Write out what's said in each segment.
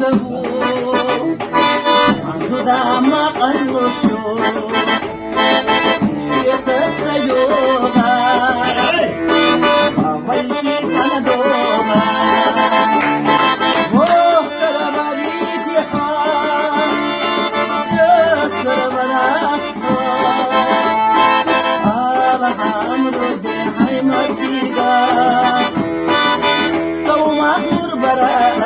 خزفوا ذا ما قنشوا يتسيوها ويشي تندوها وه كرماليت يحا يتسرب الأسفا آلها أمرو دي حي مرتيقا سوما نور براء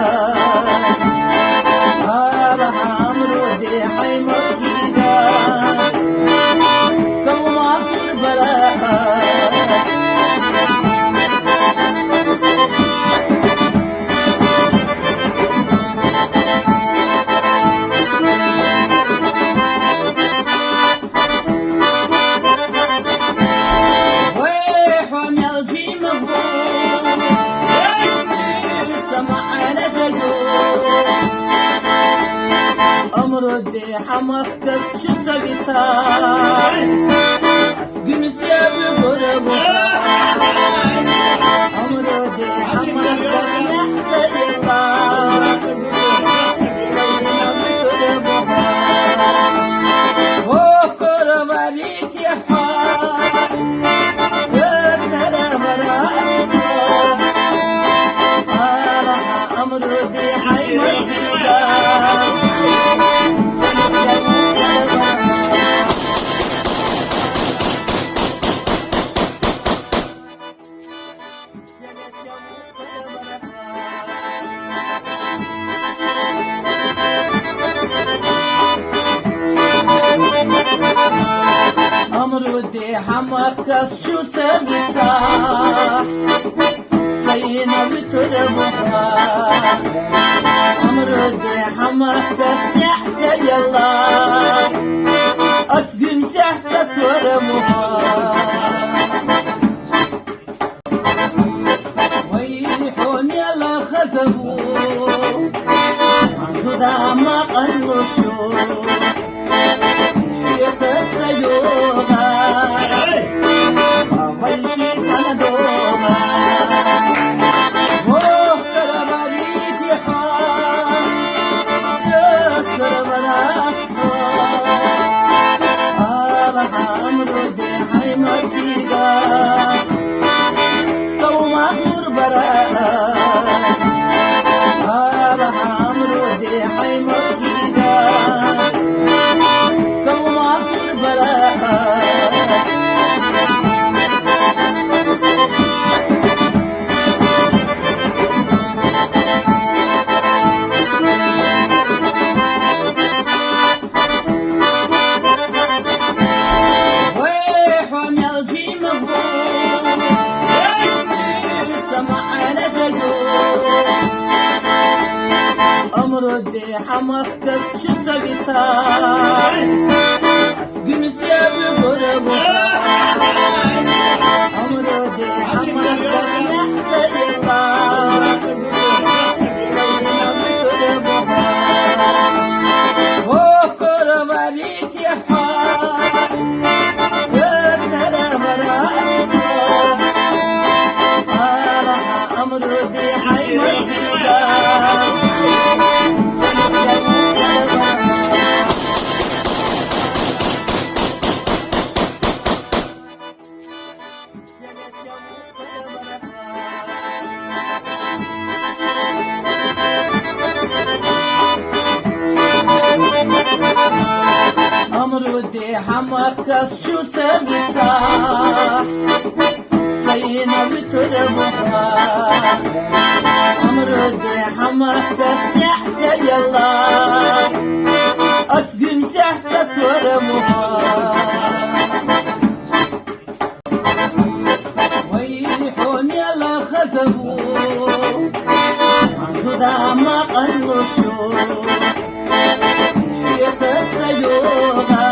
أمردي حمكس شو تبيتاي أسجن سيابي قربها أمردي حمكس نحسي الله سينا بقربها وقرب عليك يا حال يا سلام رأسها أمردي حيمتي أمردي حمكس شو تبيتاح سينا بتربها أمردي حمكس نحسي الله أسقم سحسة ورمها ويحون يلا خزفوا ذا ما قنشوا يتسيوها ويشي تندوها وه كرماليت يحا يتسرب الأسفا آلها أمرو دي حي مرتيقا سوما نور براء آلها أمرو دي حي مرتيقا أمردي حمكس شو تبيتاي أسقم سيابي قربها أمردي حمكس نحسي الله سينا بقربها وقرب عليك يا حال يا سلام رأسها آلها أمردي حي مرتيقا أمردي حمكس شو تبيتاح سينا بتربها أمردي حمكس نحسي الله أسقم سحسة ورمها ويحون يلا خزفوا ذا ما قنشوا يتسيوها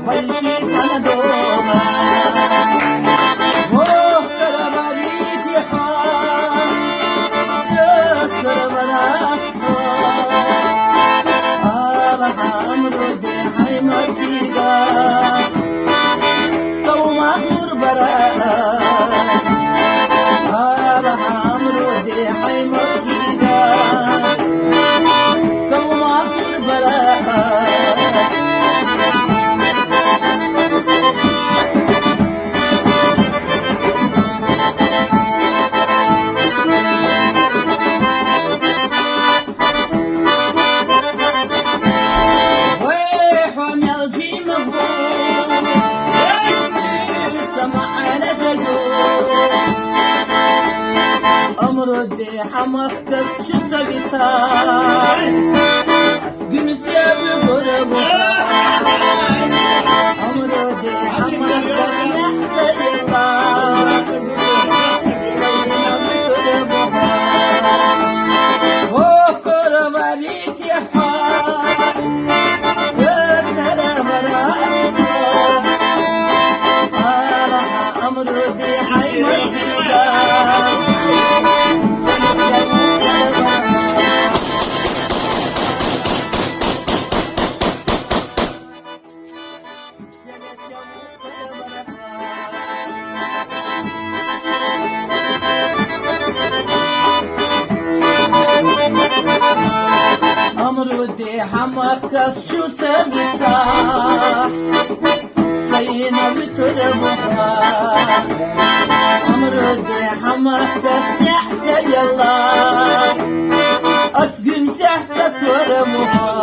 ويشي تندوها وه كرماليت يحا يتسرب الأسفا آلها أمرو دي حي مرتيقا سوما نور براء آلها أمرو دي حي مرتيقا أمردي حمقص شو تبيتاي أسجن سيابي قربها أمردي حمقص نحسي الله سينا بقربها وقرب عليك يا حال وسلام رأسك أمردي حيمتي أمردي حمقص شو تبيتاح سينا بتربها أمردي حمقص نحسي الله أسجن سحسة ورمها